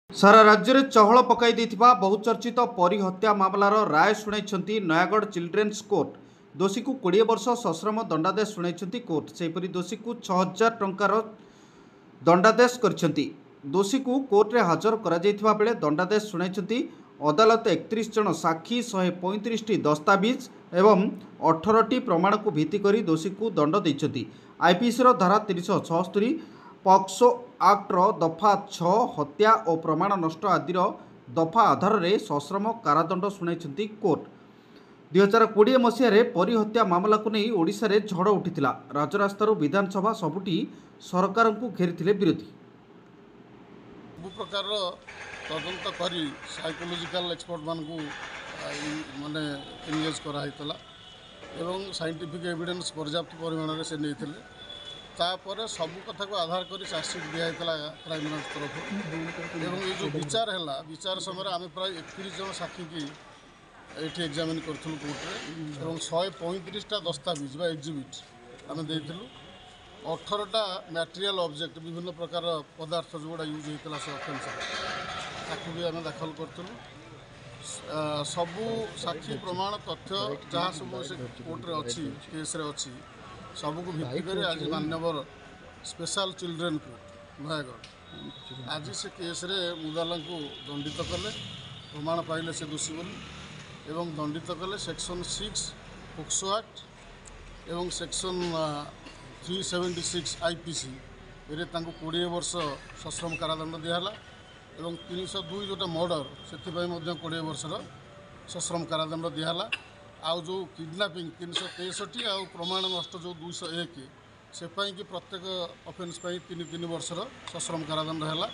सारा राज्य में चहल पकाई देथिबा बहुचर्चित परी हत्या मामलार राय शुणाई नयागढ़ चिल्ड्रेन्स कोर्ट। दोषी को 20 वर्ष सश्रम दंडादेश शुणाई कोर्ट। सेहीपरि दोषी को 6000 टंकार दंडादेश करछंती। दोषी को कोर्ट रे हाजर करा जायथिबा बेले दंडादेश शुणाई अदालत 31 जन साक्षी 135 दस्तावेज एवं 18 प्रमाण को भित्ति करी दोषी को दंड देइछंती। आईपीसी धारा 376 पॉक्सो एक्टर दफा 6 हत्या और प्रमाण नष्ट आदिर दफा आधार में सश्रम कारादंड शुणाई कोर्ट। 2020 मसीह परी हत्या मामला को नहीं ओडिशा रे झड़ उठिथिला। राजरास्तारू विधानसभा सबुठी सरकार को घेरी विरोधी। सब प्रकार तदंत करी साइकोलॉजिकल एक्सपर्ट मान को माने एंगेज कराइतला एवं साइंटिफिक एविडेंस पर्याप्त परिमाण में से नहीं तापर सब कथा को आधार कर चार्जसीट दिखाला क्राइम ब्रांच तरफ एवं ये जो विचार है विचार समय आम प्राय 31 जन साक्षी की ये एग्जामिन करूँ कोर्टे और 135टा दस्तावेज बा एग्जिबिट आम देलु 18टा मटेरियल ऑब्जेक्ट विभिन्न प्रकार पदार्थ जोड़ा यूज होता से अफेन्स ताकू भी आम दाखल करूँ। सबू साक्षी प्रमाण तथ्य जहाँ सब से कोर्टे अच्छी केस अच्छी सबको भित्ति कर आज मान्यवर स्पेशल चिल्ड्रेन कोर्ट नयागढ़ आज से केस रे मुदाला को दंडित कले प्रमाण पाइले से दोषी बोली एवं दंडित कले सेक्शन 6 पोक्सो एक्ट एवं सेक्शन 376 आईपीसी ये 20 वर्ष सश्रम कारादंड दिहला एवं 302 जोटा मर्डर से 20 वर्षर सश्रम कारादंड दिहला। आउ जो किडनैपिंग 363 आउ प्रमाण नष्ट जो 201 से कि प्रत्येक अफेन्स 3 वर्षर सश्रम कारादंड है।